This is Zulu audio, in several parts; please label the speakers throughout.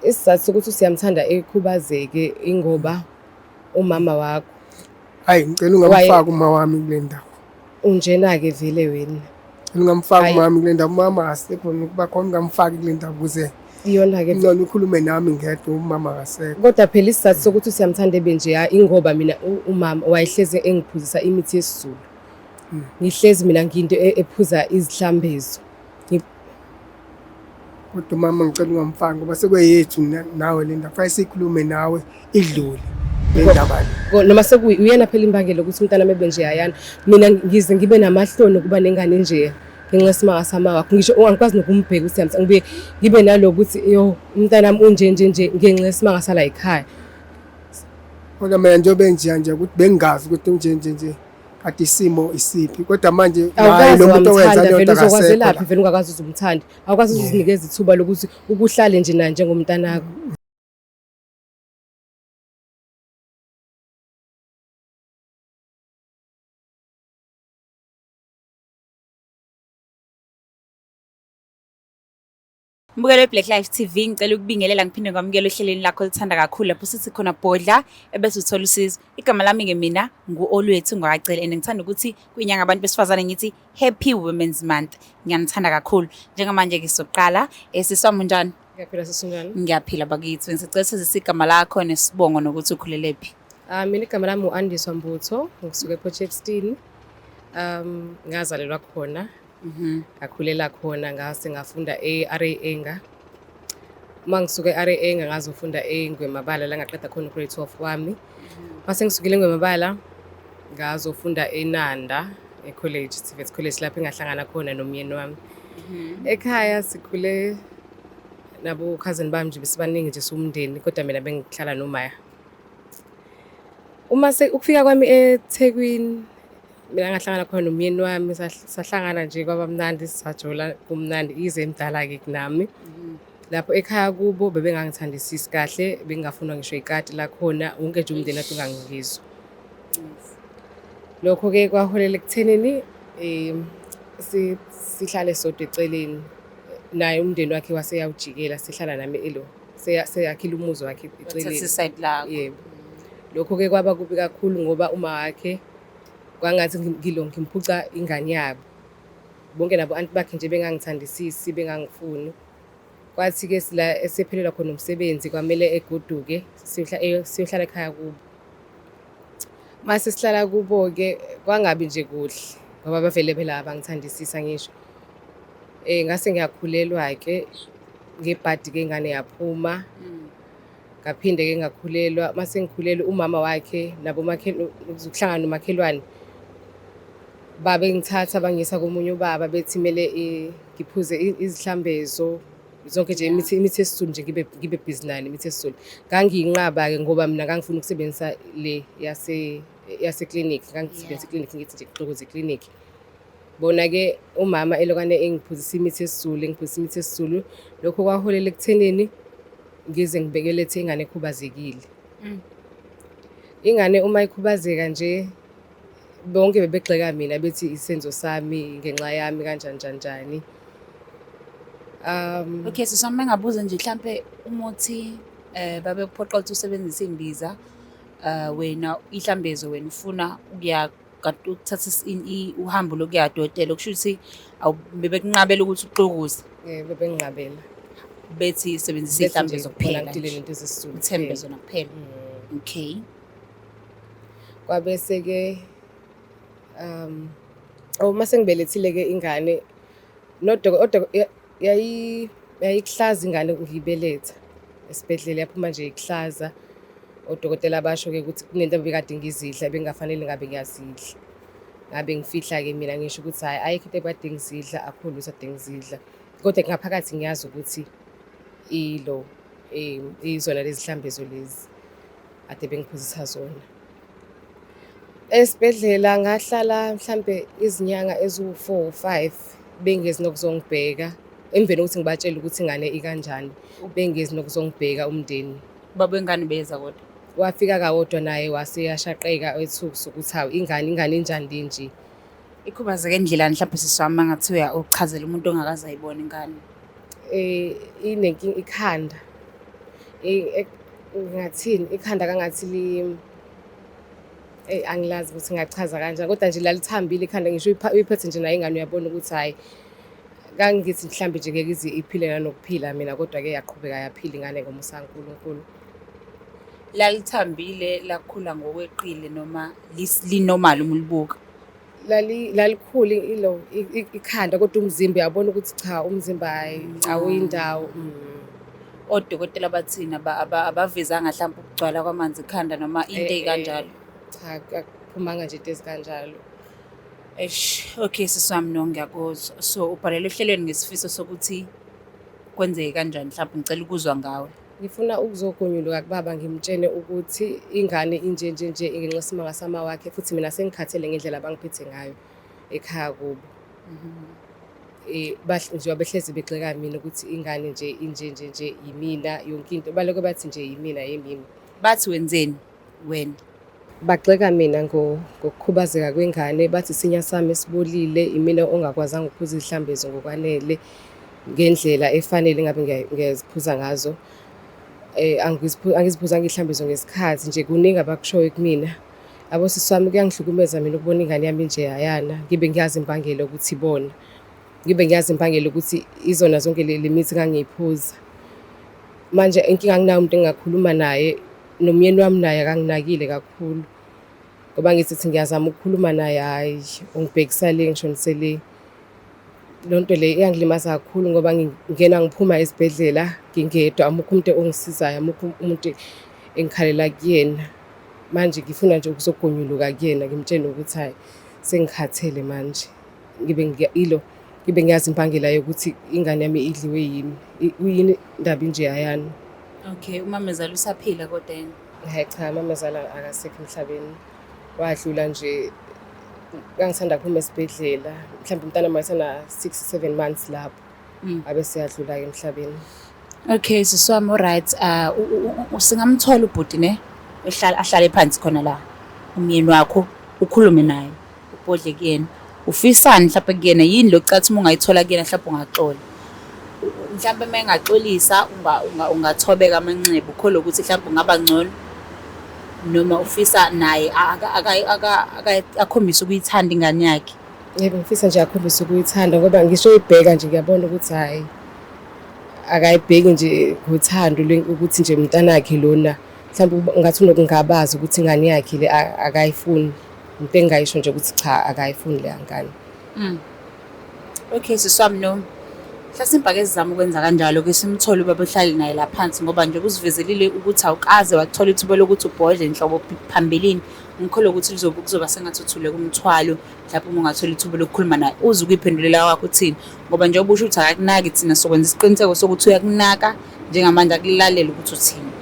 Speaker 1: Isizathu sokuthi siyamthanda ekhubazeke ingoba umama wakho.
Speaker 2: Hayi ngicela ungamfaki uma wami kule ndawo.
Speaker 1: Unjena-ke vele wena.
Speaker 2: Ungamfaki umami kule ndawo, umama akasekho ukuba khona ungamfaki kule ndawo ukuze
Speaker 1: Iyona-ke
Speaker 2: ngcono ukhulume nami ngedwa umama akasekho.
Speaker 1: Kodwa phela isizathu sokuthi siyamthanda ebe nje ingoba mina umama wayehleze engiphuzisa imithi yesiZulu. Ngihlezi mina ngiyinto ephuza izihlambezo.
Speaker 2: Kodwa umama ngicela ungamfaki ngoba sekweyethu nawe le ndaba. Kufanele sikhulume nawe idlule le ndaba le.
Speaker 1: Noma uyena phela imbangela ukuthi umntana ebe nje ayana. Mina ngize ngibe namahloni ukuba nengane nje ngenxa yesimanga sama wakho. Ngisho ungakwazi nokumbheka ukuthi ngibe ngibe nalokuthi umntana wami unje ngenxa yesimanga sala ekhaya.
Speaker 2: Kodwa mina njengoba nje ukuthi bengazi ukuthi nje kade isimo isiphi. Kodwa manje hayi lo muntu owenza leyo nto
Speaker 1: akasekho. Vele ungakazi uzumthanda. Awukwazi uzinikeza ithuba lokuthi ukuhlale nje naye njengomntana wakho.
Speaker 3: Mbukelo weBlack Life TV, ngicela ukubingelela ngiphinde ngamukela ohlelweni lakho olithanda kakhulu lapho sithi khona bodla ebese uthola usizo. Igama lami mina ngu-Olwethu ngwacela and ngithanda ukuthi kwinyanga abantu besifazane ngithi Happy Women's Month. Ngiyanithanda kakhulu. Njengamanje ke soqala siswami njani?
Speaker 1: Ngiyaphila sesunjani?
Speaker 3: Ngiyaphila bakithi. Ngisicela sezise igama lakho nesibongo nokuthi ukhulelephi.
Speaker 1: Mina igama lami uAndiswa Mbutho, ngisuka ePortshepstone. Ngazalelwa khona. Ngakhulela khona ngase ngafunda eRA Enga. Uma ngisuka eRA Enga ngazofunda eNgwemabala la ngaqeda khona grade 12 wami. Mase ngisukile eNgwemabala ngazofunda eNanda eCollege, TVET College lapho engahlangana khona nomyeni wami. Ekhaya sikhule nabo cousin bami nje besibaningi nje somndeni kodwa mina bengihlala noMaya. Uma ukufika kwami eThekwini mina ngahlangana khona nomyeni wami sahlangana nje kwabamnandi sisajula kumnandi ize emdala ke kunami. Lapho ekhaya kubo bebengangithandisisi kahle bengafuna ngisho ikati la khona wonke nje umndeni wathi ungangizwa. Lokho ke kwaholela ekuthenini sihlale sodwa eceleni naye umndeni wakhe waseyawujikela sihlala nami seyakhila umuzi wakhe eceleni. Yebo. Lokho ke kwaba kubi kakhulu ngoba uma wakhe kwangathi ngimphuca ingane yabo. Bonke nabo anti bakhe nje bengangithandisisi bengangifuni. Kwathi ke sila esephelelwa khona umsebenzi kwamele egoduke siyohlala ekhaya kubo. Mase sihlala kubo ke kwangabi nje kuhle ngoba bavele phela abangithandisisa ngisho. Ngase ngiyakhulelwa ke ngebhadi ke ingane yaphuma. Ngaphinde ke ngakhulelwa mase ngikhulelwe umama wakhe nabo ukuhlangana nomakhelwane babe ngithatha bangisa komunye ubaba bethi mele ngiphuze izihlambezo zonke nje imithi yesiZulu nje ngibe busy nayo imithi yesiZulu. Ngangiyinqaba ke ngoba mina ngangifuna ukusebenzisa le yase clinic ngangisebenzisa clinic ngithi nje Gqokozi clinic. Bona ke umama elokane engiphuzisa imithi yesiZulu lokho kwaholela ekuthenini ngize ngibekelethe ingane ekhubazekile. Ingane uma ikhubazeka nje bonke bebegxeka mina bethi isenzo sami ngenxa yami kanjani.
Speaker 3: Okay, sisoma ngabuza nje mhlambe umuthi babe kuphoqa ukuthi usebenzise imbiza wena ihlambezo wena ufuna ukuthatha uhambo lokuya dokotela okusho ukuthi bebekunqabela ukuthi uxokuze.
Speaker 1: Bebenginqabela.
Speaker 3: Bethi sebenzisa ihlambezo kuphela
Speaker 1: into zesiZulu.
Speaker 3: Uthembezo kuphela. Okay.
Speaker 1: Kwabese ke mase ngibelethile ke ingane yayihlaza ingane ngiyibeletha esibhedlela yaphuma nje ihlaza. Odokotela basho ke ukuthi kunento ebekade ngizidla bengafanele ngabe ngiyazidla. Ngabe ngifihla ke mina ngisho ukuthi hayi ayikho into ebekade ngizidla akho lutho ade ngizidla. Kodwa ngaphakathi ngiyazi ukuthi izona lezi hlambezo lezi ade bengiphuzisa zona. Esibhedlela ngahlala mhlambe izinyanga ezu4 or 5 bengezi nokuzongibheka emveni ukuthi ngibatshela ukuthi ingane ikanjani bengezi nokuzongibheka umndeni.
Speaker 3: Baba ingane beza kodwa
Speaker 1: Wafika kawodwa naye waseyashaqeka ethukusa ukuthi hawu ingane enjani nje.
Speaker 3: Ikhubazeke endlela mhlawumbe siswama ngathi uchazela umuntu ongakaze ayibone ingane.
Speaker 1: Inenkinga ikhanda. Ngathini ikhanda kangathi angilazi ukuthi ngachaza kanjani kodwa nje lalithambile ikhanda ngisho uyiphethe nje nayo ingane uyabona ukuthi hhayi kangithi mhlambe nje ngeke ize iphile nanokuphila mina kodwa-ke yaqhubeka yaphila ingane ngomusa kaNkulunkulu.
Speaker 3: Lalithambile lakhula ngokweqile noma linormal uma ulibuka?
Speaker 1: Lalikhulu ikhanda kodwa umzimba uyabona ukuthi cha umzimba hhayi awuyindawo.
Speaker 3: Odokotela bathini abavezanga mhlawumbe ukugcwala kwamanzi ekhanda noma into ey'kanjalo?
Speaker 1: Cha akuphumanga nje into ezikanjalo.
Speaker 3: Okay sisi wami no ngiyakuzwa. So ubhalele ehlelweni ngesifiso sokuthi kwenzeke kanjani mhlawumbe ngicela ukuzwa ngawe.
Speaker 1: Ngifuna ukuzogonyuluka kubaba ngimtshene ukuthi ingane inje ingenxa isimanga sama wakhe futhi mina sengikhathele ngendlela abangiphethe ngayo ekhaya kubo. Nje behlezi begxeka mina ukuthi ingane nje inje yimina yonke into baloko bathi nje yimina yimina.
Speaker 3: Bathi wenzeni wena?
Speaker 1: Bagxeka mina ngokukhubazeka kwengane bathi isinya sami esibolile imina ongakwazanga ukuphuza izihlambezo ngokwanele ngendlela efanele ngabe ngiyaziphuza ngazo. Angiziphuzanga ihlambezo ngesikhathi nje kuningi abakushoyo kumina. Abo sisi wami kuyangihlukumeza mina ukubona ingane yami nje yayana ngibe ngiyazi imbangela ukuthi ibona. Ngibe ngiyazi imbangela ukuthi izona zonke le mithi ngangiyiphuza. Manje inkinga anginayo umuntu engakhuluma naye nomyeni wami naye akanginakile kakhulu. Ngoba ngithi ngiyazama ukukhuluma naye hayi ungibhekisa le ngishonisele. Lonto le iyangilimaza kakhulu ngoba ngingena ngiphuma esibhedlela ngingedwa amukho umuntu ongisizayo amukho umuntu engikhalela kuyena. Manje ngifuna nje ukuzogonyuluka kuyena ngimtshene ukuthi hayi sengikhathele manje. Ngibe ngiyazi imbangela yokuthi ingane yami idliwe yini. Uyini indaba inje yayana.
Speaker 3: Okay umamezala usaphila kodwa yena?
Speaker 1: Hayi cha umamezala akasekho emhlabeni. Wadlula nje ngangisanda kuphuma esibhedlela mhlawumbe umntana mayesana 6-7 months lapho abe seyadlula emhlabeni.
Speaker 3: Okay sisi wami alright usingamthola ubhuti ne ahlale phansi khona la umyeni wakho ukhulume naye ubhodle kuyena ufisani mhlawumbe kuyena yini lokucathi uma ungayithola kuyena mhlawumbe ungaxola mhlawumbe uma engaxolisa ungathobeka amanxeba ukholwa ukuthi mhlawumbe ungaba ngcono noma ufisa naye akhombisa ukuyithanda ingane yakhe?
Speaker 1: Yebo ngifisa nje akhombisa ukuyithanda ngoba ngisho ibheka nje ngiyabona ukuthi hayi akayibheki nje ngothando ukuthi nje umntana wakhe lona mhlawumbe ngathi unokungabaza ukuthi ingane yakhe le akayifuni into engayisho nje ukuthi cha akayifuni le ngane.
Speaker 3: Okay siswami no mhlasimba ke sizama ukwenza kanjalo ke simthole ubaba ohlali naye la phansi ngoba nje kuzivezelile ukuthi awukaze wathola ithuba lokuthi ubhodle inhlobo phambilini ngikholwa ukuthi kuzoba sengathuthule kumthwalo mhlawumbe uma ungathola ithuba lokukhuluma naye uze ukuyiphendulela wakho uthini ngoba nje ubusho ukuthi akakunaki thina sokwenza isiqiniseko sokuthi uyakunaka njengamanje akulalela ukuthi uthini.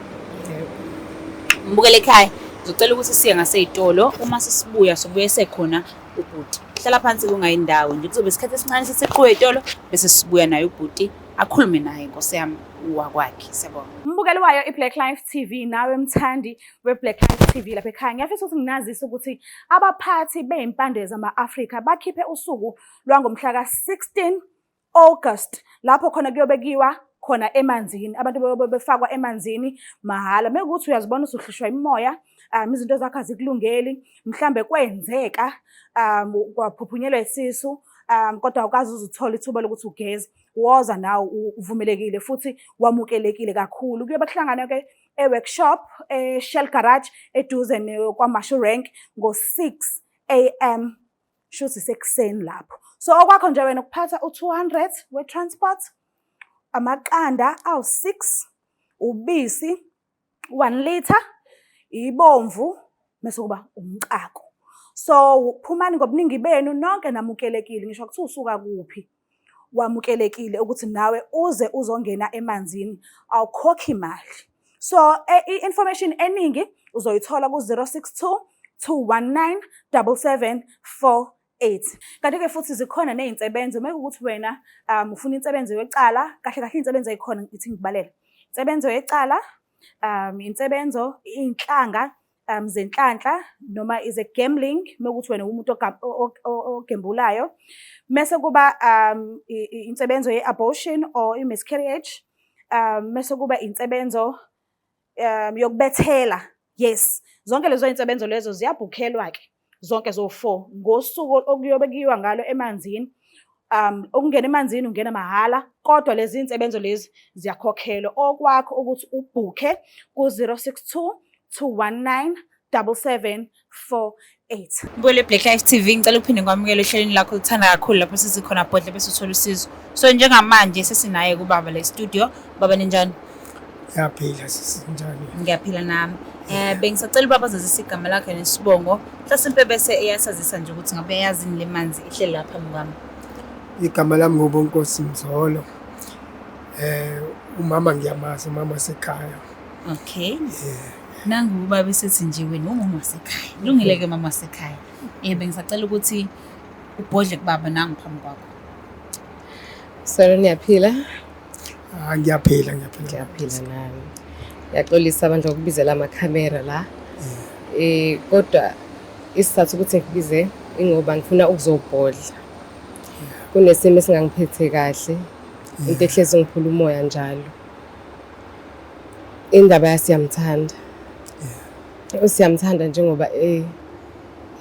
Speaker 3: Mbukele ekhaya ngizocela ukuthi siye ngaseyitolo uma sisibuya sobuye sekhona ubhuti hlala phansi kungayindawo nje kuzobe isikhathi esincane siseqhwe itolo bese sibuya naye ubhuti akhulume naye Nkosi yami wakwakhe. Siyabonga mbukeli wayo iBlack Life TV nawe mthandi weBlack Life TV lapha ekhaya ngiyafisa ukuthi nginazise ukuthi abaphathi bezimpande zama-Afrika bakhiphe usuku lwangomhla ka-16 August lapho khona kuyobekiwa khona emanzini abantu befakwa emanzini mahhala mekuthi uyazibona usuhlushwa imoya izinto zakho azikulungeli mhlambe kwenzeka kwaphuphunyelwa isisu kodwa awukazi uzuthola ithuba lokuthi ugeze woza nawe uvumelekile futhi wamukelekile kakhulu kuyobe kuhlangana ke e-workshop Shell Garage eduze kwaMashu Rank ngo-6 AM shuthi sekuseni lapho. So okwakho nje wena ukuphatha u200 we-transport amaqanda awu6 ubisi 1 liter ibomvu bese kuba umqako. So phumani ngobuningi benu nonke namukelekile ngisho ukuthi usuka kuphi wamukelekile ukuthi nawe uze uzongena emanzini awukhokhi imali. So i-information eningi uzoyithola ku-062 219 7748. Kanti ke futhi zikhona nezinsebenzo mekuthi wena ufuna insebenzo yecala kahle insebenzo ezikhona ngithi ngibalela. Insebenzo yecala insebenzo inhlanga zenhlanhla noma is a gambling mekuthi wena umuntu ogembulayo mase kuba insebenzo ye-abortion or i-miscarriage mase kuba insebenzo
Speaker 4: yokubethela. Yes, zonke lezo iy'nsebenzo lezo ziyabhukhelwa-ke zonke zo-4 ngosuku okuyobe kuyiwa ngalo emanzini. Ukungena emanzini ungena mahhala, kodwa lezi iy'nsebenzo lezi ziyakhokhelwa. Okwakho ukuthi ubhukhe ku-062 219 7748.
Speaker 3: Mbule Black Life TV, ngicela uphinde ngikwamukele ehlelweni lakho olithanda kakhulu lapho sisikhona Bhodla bese uthola usizo. So njengamanje sesinaye kubaba le studio. Baba ninjani?
Speaker 2: Yaphila sisinjani?
Speaker 3: Ngiyaphila nami. Bengisacela ubaba azazise igama lakhe nesibongo. Mhlasimpe bese eyasazisa nje ukuthi ngabe yazini le manzi ihleli lapha phambi kwami.
Speaker 2: Igama lami nguBonkosi Mzolo. Umama ngiyamazi, umama wasekhaya.
Speaker 3: Okay. Nangu ubaba esethi nje wena umama wasekhaya. Kulungile-ke mama wasekhaya. Bengisacela ukuthi ubhodle kubaba nangu phambi kwakho.
Speaker 1: Solo niyaphila?
Speaker 2: Ngiyaphila
Speaker 1: nami. Ngiyaxolisa abantu ukubizela amakhamera la. Kodwa isizathu ukuthi ngibize ingoba ngifuna ukuzobhodla. Kunesimo esingangiphethe kahle. Into ehlezi ngiphula umoya njalo. Indaba yasiyamthanda. Usiyamthanda njengoba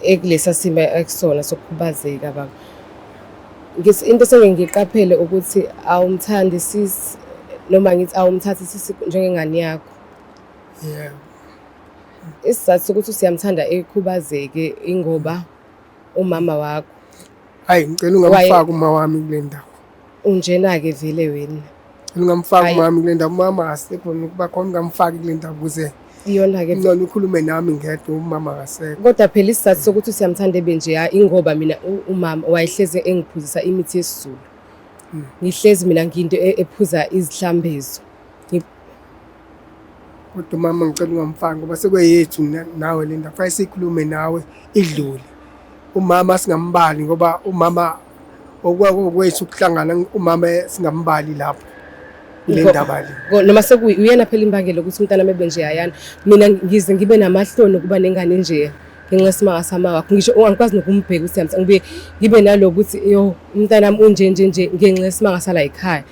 Speaker 1: ekulesa simo ekusona sokukhubazeka baba. Into sengiyiqaphele ukuthi awumthandi sisi noma ngithi awumthathi sisi njengengane yakho. Isizathu sokuthi usiyamthanda ekhubazeke ingoba umama wakho.
Speaker 2: Hayi ngicela ungamfaki uma wami kule ndawo.
Speaker 1: Unjena-ke vele wena.
Speaker 2: Ungamfaki uma wami kule ndawo, umama akasekho ukuba khona ungamfaki kule ndawo ukuze
Speaker 1: iyona-ke
Speaker 2: nona ukhulume nami ngedwa, umama akasekho.
Speaker 1: Kodwa phela isizathu sokuthi usiyamthanda benje ingoba mina umama wayehlezi engiphuzisa imithi yesiZulu. Ngihlezi mina ngiyinto ephuza izihlambezo.
Speaker 2: Kodwa umama ngicela ungamfaki ngoba sekweyethu nawe le ndawo, kufanele sikhulume nawe idlule. Umama singambali ngoba umama okwethu ukuhlangana, umama singambali lapho le ndaba le.
Speaker 1: Noma sekuyena phela imbangela ukuthi umntana mebenje yayana. Mina ngize ngibe namahloni ukuba nengane nje ngenxa yesimanga sama wakho. Ngisho angikwazi nokumbheka usiyamthanda, ngibe ngibe nalokuthi yo umntana wami unje ngenxa yesimanga sala ekhaya.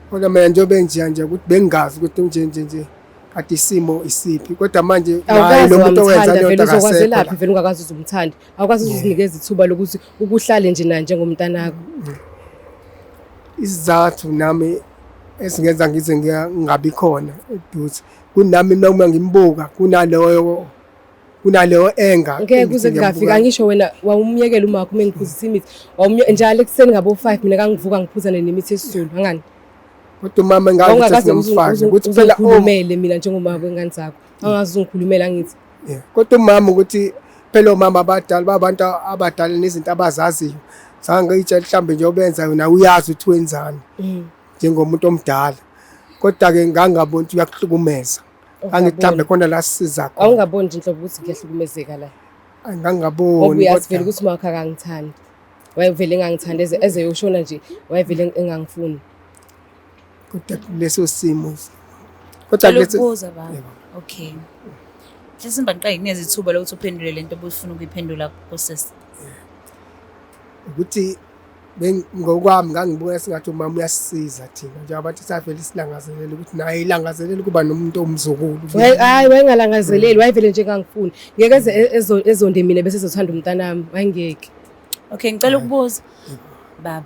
Speaker 2: Kodwa mina njengoba nje ukuthi bengazi ukuthi nje kade isimo isiphi, kodwa manje naye lo muntu owenza leyo nto
Speaker 1: akasekho. Vele ungakazi uzumthanda, awukwazi uzinikeza ithuba lokuthi ukuhlale nje naye njengomntana wakho.
Speaker 2: Isizathu nami esingenza ngize ngingabi khona eduze kunami noma ngimbuka kunaleyo enga.
Speaker 1: Ngeke kuze kungafika ngisho wena wawumyekela uma wakho mengiphuzisa imithi. Njalo ekuseni ngabo 5 mina kangivuka ngiphuzane nemithi yesiZulu angani.
Speaker 2: Kodwa umama ngathi ngamfaki ukuthi phela
Speaker 1: ukhulumele mina njengomama wengane zakho. Angazi ungikhulumela ngithi.
Speaker 2: Kodwa umama ukuthi phela omama abadala babantu abadala nezinto abazaziyo. Zange ngitshela mhlambe nje obenza yona uyazi ukuthi wenzani njengomuntu omdala. Kodwa ke ngangaboni ukuthi uyakuhlukumeza. Angithambe khona la sisiza khona.
Speaker 1: Awungaboni nje inhlobo ukuthi ngiyahlukumezeka la.
Speaker 2: Angangaboni
Speaker 1: kodwa vele ukuthi makho akangithandi. Wayevele engangithanda ezeyoshona nje, wayevele engangifuni.
Speaker 2: Kodwa leso simo.
Speaker 3: Kodwa leso baba. Okay. Sesimba ngiqale kuneze ithuba lokuthi uphendule lento obufuna ukuyiphendula kusisi.
Speaker 2: Ukuthi ngokwami ngangibona singathi umama uyasisiza thina nje abantu safele isilangazelele ukuthi naye ilangazelele kuba nomuntu omzukulu.
Speaker 1: Hayi wayengalangazeleli, wayevele nje engangifuni. Ngeke ezonde mina bese ezothanda umntana wami, wayengeke.
Speaker 3: Okay, ngicela ukubuza baba.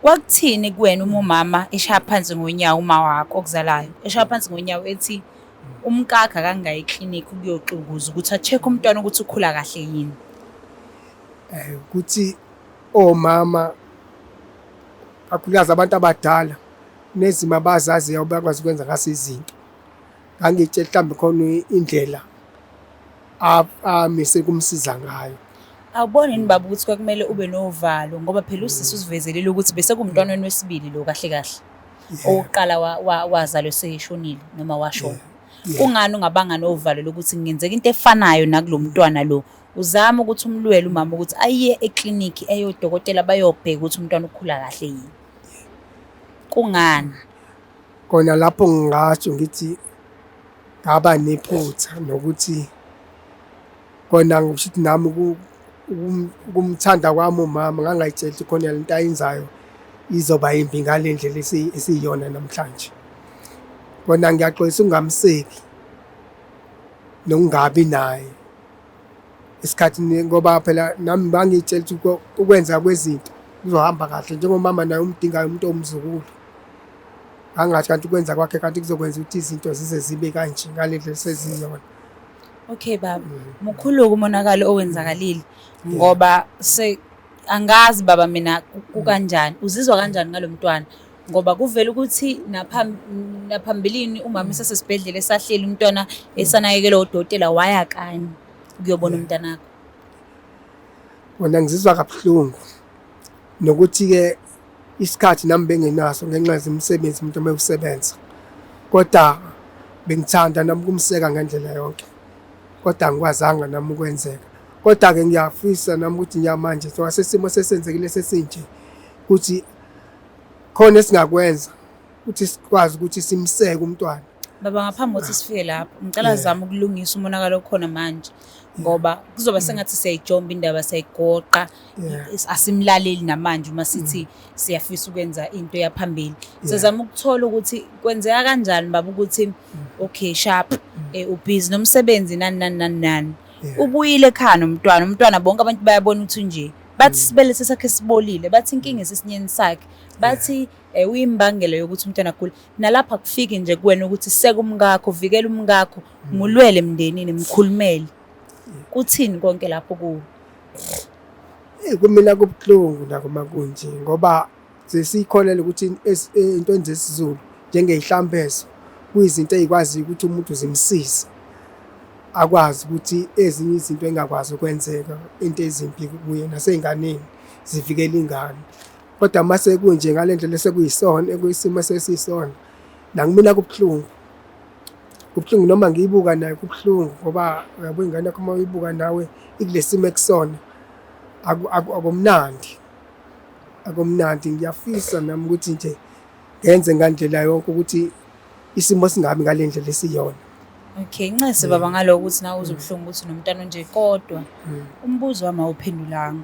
Speaker 3: Kwakuthini kuwena umama eshaya phansi ngonyawo uma wakho okuzalayo? Eshaya phansi ngonyawo ethi umkakha kangayi eclinic ukuyoxukuza ukuthi a-check umntwana ukuthi ukhula kahle yini.
Speaker 2: Ukuthi omama kakhulukazi abantu abadala nezimo abazaziyo bakwazi ukwenza ngaso izinto. Ngangitshela mhlambe khona indlela amise kumsiza ngayo.
Speaker 3: Awuboni yini baba ukuthi kwakumele ube novalo ngoba phela usisi usivezelile ukuthi bese kumntwana wesibili lo kahle kahle. Oqala wazalwe seshonile noma washona. Ungani ungabanga novalo lokuthi ngenzeka into efanayo nakulo mntwana lo? Uzama ukuthi umlwele umama ukuthi aye eclinic eyodokotela bayobheka ukuthi umntwana ukhula kahle yini. Kungani?
Speaker 2: Kona lapho ngingasho ngithi ngaba nephutha nokuthi kona ngisho ukuthi nami kumthanda kwami umama ngangayitshela ukuthi khona lento ayenzayo izoba yimbi ngale ndlela esiyiyona namhlanje. kona ngiyaxolisa ungamseki nokungabi naye isikhathi ngoba phela nami bangitshela ukuthi ukwenza kwezinto kuzohamba kahle njengomama naye umdingayo umuntu omzukulu angathi kanti ukwenza kwakhe kanti kuzokwenza ukuthi izinto zize zibe kanje ngalendlela seziyona.
Speaker 3: Okay baba, mukhulu umonakalo owenzakalile ngoba angazi baba mina kukanjani uzizwa kanjani ngalomntwana ngoba kuvela ukuthi naphambilini umama esesibhedlela esahleli umntwana esanakekela udokotela waya kanye kuyobona umntanakho.
Speaker 2: Wona ngizizwa kabuhlungu nokuthi ke isikhathi nami bengenaso ngenxa yemisebenzi umuntu mayusebenza kodwa bengithanda nami kumseka ngendlela yonke kodwa angikwazanga nami ukwenzeka kodwa ke ngiyafisa nami ukuthi nyamanje so asesimo sesenzekile sesinje ukuthi khona esingakwenza ukuthi sikwazi ukuthi simseke umntwana.
Speaker 3: Baba ngaphambi kokuthi sifike lapho ngicela zama ukulungisa umonakalo okhona manje ngoba kuzoba sengathi siyayijomba indaba siyayigoqa asimlaleli namanje uma sithi siyafisa ukwenza into yaphambili. Sizama ukuthola ukuthi kwenzeka kanjani baba ukuthi okay sharp ubhizi nomsebenzi nani ubuyile ekhaya nomntwana bonke abantu bayabona ukuthi nje bathi sibele sesakhe sibolile bathi inkinga esisinyeni sakhe bathi uyimbangela yokuthi umntwana agule nalapha kufike nje kuwena ukuthi seka umngakho vikela umngakho mulwele emndenini mkhulumele kuthini konke lapho kuwo.
Speaker 2: Kumina kubuhlungu la kumakunje ngoba sesikholele ukuthi into zesizulu njengehlambezo kuyizinto ezikwazi ukuthi umuntu zimsize akwazi ukuthi ezinye izinto engakwazi ukwenzeka into ezimpi kuye naseyinganeni zivikela ingane kodwa mase kunje ngalendlela sekuyisona ekuyisimo sesisona la kumina kubuhlungu noma ngiyibuka naye kubuhlungu ngoba uyabo ingane yakho mayibuka nawe ikulesimo ekusona akumnandi ngiyafisa nami ukuthi nje ngenze ngandlela yonke ukuthi isimo singabi ngalendlela esiyona.
Speaker 3: Okay ncese baba ngaloko ukuthi nawe uzobuhlungu ukuthi nomntana nje kodwa umbuzo wami awuphendulanga.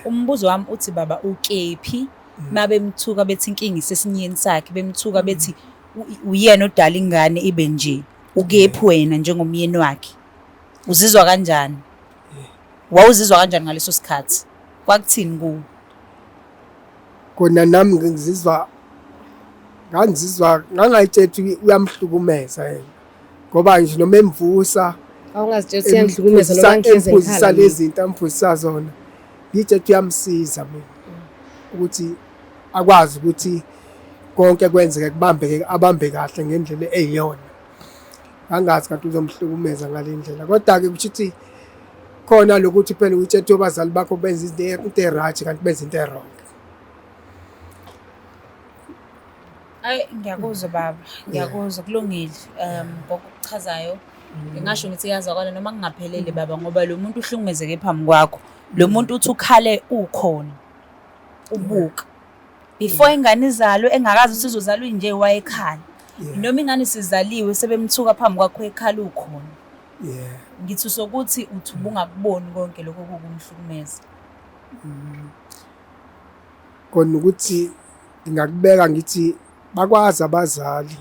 Speaker 3: Umbuzo wami uthi baba ukephi mabemthuka bethi inkinga isesinyeni sakhe bemthuka bethi uyena odala ingane ibe nje ukephi wena njengomyeni wakhe uzizwa kanjani? Wawuzizwa kanjani ngaleso sikhathi kwakuthini kuwe?
Speaker 2: Kona nami ngizizwa ngangayitshela uyamhlukumeza yena ngoba nje noma emvusa
Speaker 1: awungazitshela uyamhlukumeza noma ngihleze
Speaker 2: ekhaya lezi zinto amvusa zona ngitshela uyamsiza mina ukuthi akwazi ukuthi konke kwenzeke kubambeke abambe kahle ngendlela eyiyona angazi kanti uzomhlukumeza ngalendlela kodwa ke kuthi khona lokuthi phela uyitshela abazali bakho benza izinto erathi kanti benza into wrong.
Speaker 3: Ngiyakuzwa baba ngiyakuzwa kulungile ngokuchazayo ngingasho ngithi yazakala noma kungaphelele baba ngoba lo muntu uhlukumezeke phambi kwakho lo muntu uthi ukhale ukhona ubuka before ingane izalwe engakazi ukuthi izozalwa nje wayekhala noma ingane sizaliwe sebemthuka phambi kwakho ekhala ukhona. Ngithi sokuthi uthi ubungakuboni konke lokho kumhlukumeza
Speaker 2: kona ukuthi ngingakubeka ngithi bakwazi abazali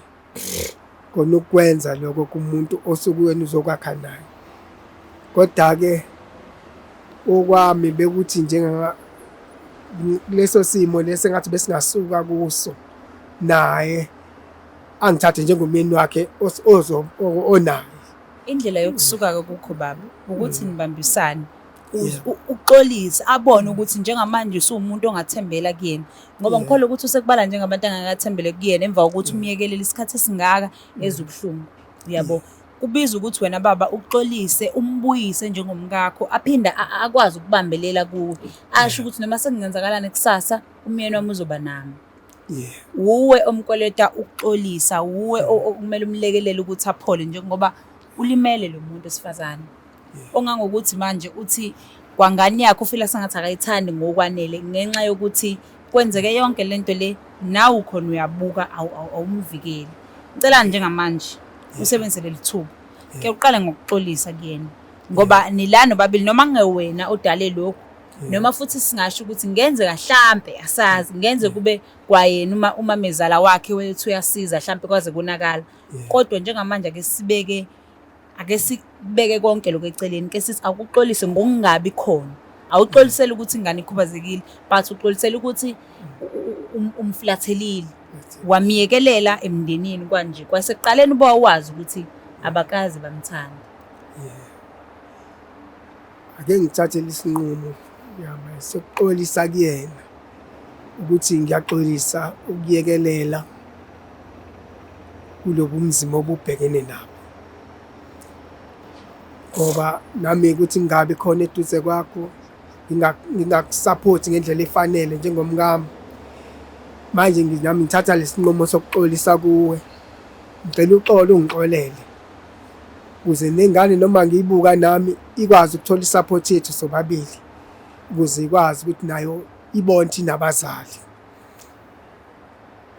Speaker 2: kona ukwenza lokho kumuntu osukwena uzokwakha naye kodwa ke okwami bekuthi njenga leso simo lesi ngathi besingasuka kuso naye angithathe njengomyeni wakhe onayo.
Speaker 3: Indlela yokusuka kukho baba ukuthi nibambisane uxolise abone ukuthi njengamanje usumuntu ongathembela kuyena ngoba ngikholwa ukuthi usekubala njengabantu angakathembele kuyena emva kokuthi umyekelele isikhathi esingaka ezubuhlungu uyabo kubiza ukuthi wena baba uxolise umbuyise njengomkakho aphinda akwazi ukubambelela kuwe asho ukuthi noma sekungenzakalana kusasa umyeni wami uzoba nami. Uwe omkoleta ukuxolisa uwe okumele umlekelele ukuthi aphole njengoba ulimele lo muntu esifazane ongangokuthi manje uthi kwangane yakho ufila sengathi akayithandi ngokwanele ngenxa yokuthi kwenzeke yonke lento le nawe ukhona uyabuka awumvikeli. Ngicela njengamanje usebenzele lithuba ke uqale ngokuxolisa kuyena ngoba nilana babili noma ngewena odale lokho noma futhi singasho ukuthi ngenzeka hlampe asazi ngenze kube kwayena uma mezala wakhe wethu uyasiza hlampe kwaze konakala kodwa njengamanje ake sibeke konke lokho eceleni ke sithi akuxolise ngokungabi khona awuxolisela ukuthi ingane ikhubazekile but uxolisela ukuthi umflathelile wamiyekelela emndenini kanje kwaseqaleni bawazi ukuthi abakazi bamthanda
Speaker 2: ake ngithathe isinqumo yami sokuxolisa kuyena ukuthi ngiyaxolisa ukuyekelela kulobu mzimo obubhekene nabo ngoba nami ukuthi ngabe khona eduze kwakho ngingakusupport ngendlela efanele njengomngami manje nami ngithatha lesinqumo sokuxolisa kuwe ngicela uxolo ungixolele ukuze nengane noma ngiyibuka nami ikwazi ukuthola isupport yethu sobabili ukuze ikwazi ukuthi nayo ibone inabazali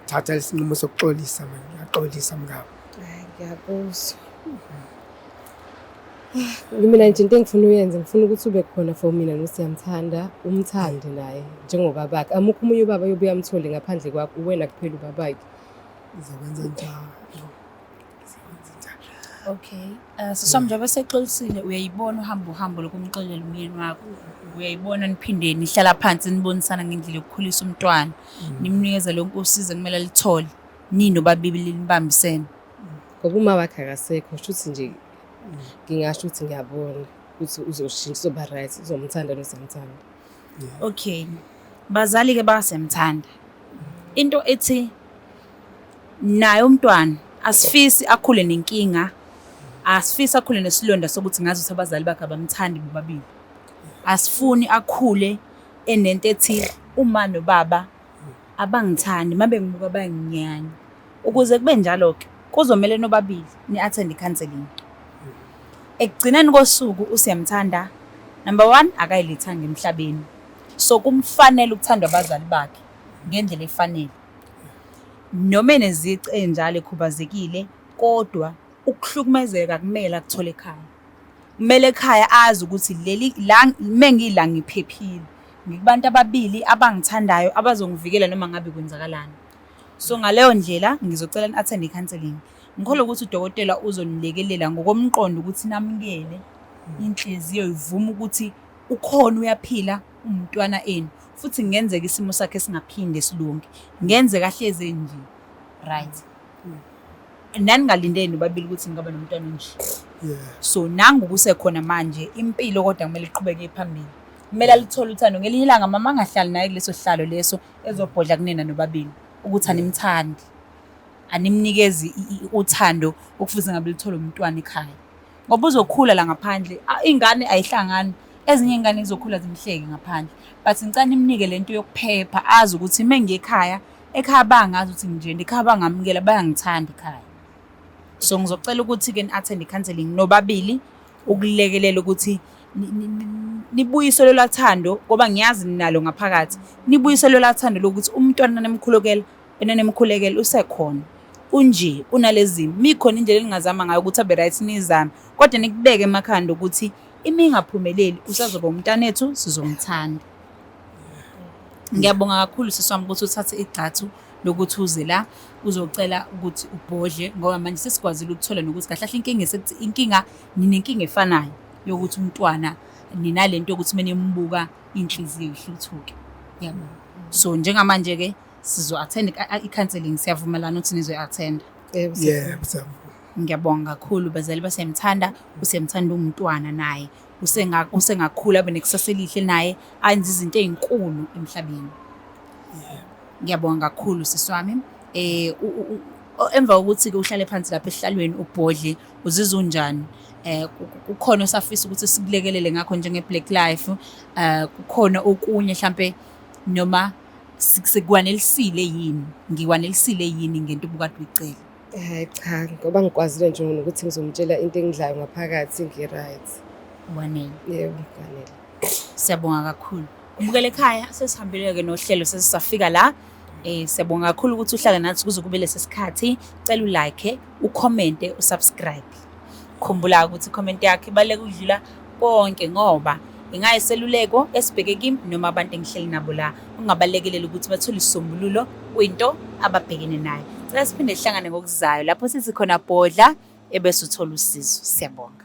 Speaker 2: thatha lesinqumo sokuxolisa mina ngiyaxolisa mngami
Speaker 1: ngiyakuzwa mina nje into engifuna uyenze ngifuna ukuthi ube khona for mina noSiyamthanda umthande naye njengoba bakhe amukho umunye ubaba yobuya amthole ngaphandle kwakho wena kuphela ubabakhe
Speaker 2: ngizokwenza njalo.
Speaker 3: Okay. Siswami njengoba sexolisile uyayibona uhambo lokumxolela umyeni wakho. Uyayibona niphinde nihlala phansi nibonisana ngendlela yokukhulisa umntwana. Nimnikeza lonke usizo kumele alithole. Nino babibili nibambisene.
Speaker 1: Ngoba uma wakhe akasekho shuthi nje ngingasho ukuthi ngiyabona ukuthi uzoshintsha soba right uzomthanda noSiyamthanda.
Speaker 3: Okay. Bazali ke basemthanda. Into ethi naye umntwana asifisi akhule nenkinga. Asifisa akhule nesilonda sokuthi ngazi ukuthi abazali bakhe abamthandi bobabili. Asifuni akhule enento ethi uma nobaba abangithandi mabe ngibuka bayanginyanya. Ukuze kube njalo ke kuzomela nobabili ni-attend counseling. Ekugcineni kosuku uSiyamthanda number 1 akayilithanga emhlabeni. So kumfanele ukuthandwa abazali bakhe ngendlela efanele. Noma enezici enjalo ekhubazekile kodwa ukuhlukumezeka kumele akuthole ekhaya. Kumele ekhaya azi ukuthi leli la mengila ngiphephile. Ngikubantu ababili abangithandayo abazongivikela noma ngabe kwenzakalani. So ngaleyo ndlela ngizocela ni-attend counseling. Ngikholwa ukuthi udokotela uzonilekelela ngokomqondo ukuthi namukele inhliziyo ivuma ukuthi ukhona uyaphila umntwana enu futhi ngenzeka isimo sakhe singaphinde silunge. Ngenze kahle nje. Right. Nani ngalindeni nobabili ukuthi ngaba nomntwana nje. So nangu kusekhona manje impilo kodwa kumele iqhubeke phambili. Kumele alithole uthando ngelinye ilanga mama angahlali naye kuleso hlalo leso ezobhodla kunena nobabili ukuthi animthandi. Animnikezi uthando okufuze ngabe lithola umntwana ekhaya. Ngoba uzokhula la ngaphandle ingane ayihlangani ezinye ingane zizokhula zimhleke ngaphandle but ngicela imnike lento yokuphepha azi ukuthi mengiyekhaya ekhaya bangazi ukuthi nje ekhaya bangamukela bayangithanda ekhaya. So ngizocela ukuthi ke ni-attend counseling nobabili ukulekelela ukuthi nibuyisele lathando ngoba ngiyazi ninalo ngaphakathi. Nibuyisele lathando lokuthi umntwana nemkhulekela usekhona. Unje unalezimo mikhona indlela elingazama ngayo ukuthi abe right nizame kodwa nikubeke emakhanda ukuthi imingaphumeleli usazoba umntanethu sizomthanda. Ngiyabonga kakhulu siswami ukuthi uthathe igxathu lokuthi uze la uzocela ukuthi ubhodle ngoba manje sesikwazile ukuthola nokuthi kahle inkinga ninenkinga efanayo yokuthi umntwana ninalento yokuthi menimbuka inhliziyo ihluthuke. Yabona. So njengamanje ke sizo-attend i-counseling siyavumelana ukuthi nizo-attend.
Speaker 2: Yeah.
Speaker 3: Ngiyabonga kakhulu bazali basemthanda uSiyamthanda umntwana naye usengakhula abe nekusasa elihle naye ayenza izinto ezinkulu emhlabeni. Ngiyabonga kakhulu siswami. Emva kokuthi ke uhlale phansi lapha ehlalweni ubhodle uzizwa unjani? Kukhona osafisa ukuthi sikulekelele ngakho njenge Black Life kukhona okunye mhlambe noma sikwanelisile yini ngikwanelisile yini ngento ubukade uyicela?
Speaker 1: Cha ngoba ngikwazile nje ukuthi ngizomtshela into engidlayo ngaphakathi ngi-right.
Speaker 3: Wanele.
Speaker 1: Yebo wanele.
Speaker 3: Siyabonga kakhulu. Ubukele ekhaya sesihambile ke nohlelo sesifika la. Siyabonga kakhulu ukuthi uhlale nathi kuze kube lesikhathi. Cela ulike, ucommente, usubscribe. Khumbula ukuthi comment yakhe ibaleka udlula konke ngoba Ingayiseluleko esibheke kimi noma abantu engihleli nabo la ungabalekelela ukuthi bathole isisombululo kwinto ababhekene nayo. Cela siphinde sihlangane ngokuzayo lapho sithi khona bodla ebese uthola usizo. Siyabonga.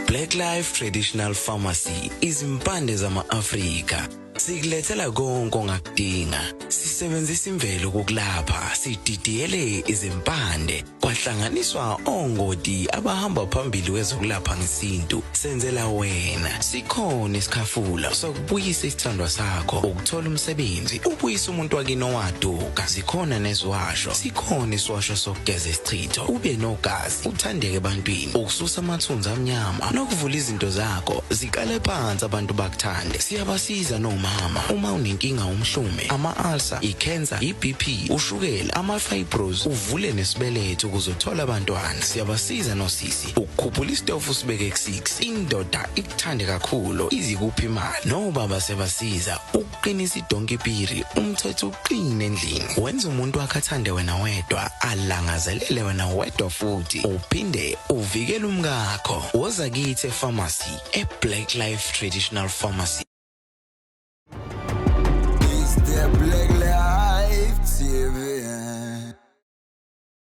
Speaker 5: Black Life Traditional Pharmacy izimpande zama-Afrika. Sikulethela konke ongakudinga. Sisebenzisa imvelo ukulapha, sididiyele izimpande, kwahlanganiswa ongoti abahamba phambili kwezokulapha ngesintu. Senzela wena. Sikhona isikhafula sokubuyisa isithandwa sakho, ukuthola umsebenzi, ubuyisa umuntu wakini owaduka. Sikhona nezwasho. Sikhona iswasho sokugeza isichitho, ube nogazi, uthandeke ebantwini, ukususa amathunzi amnyama, nokuvula izinto zakho zikale phansi abantu bakuthande. Siyabasiza noma uma unenkinga umhlume, ama-ulcer, i-cancer, i-BP, ushukela, ama-fibros, uvule nesibeletho ukuzothola abantwana. Siyabasiza nosisi ukukhuphula isitofu sibeke ku-6, indoda ikuthande kakhulu izikuphi imali. Nobaba sebasiza ukuqinisa idonkipiri, umthetho uqine endlini. Wenza umuntu wakhe athande wena wedwa, alangazelele wena wedwa futhi uphinde uvikele umkakho. Woza kithi e-pharmacy, e-Black Life Traditional Pharmacy.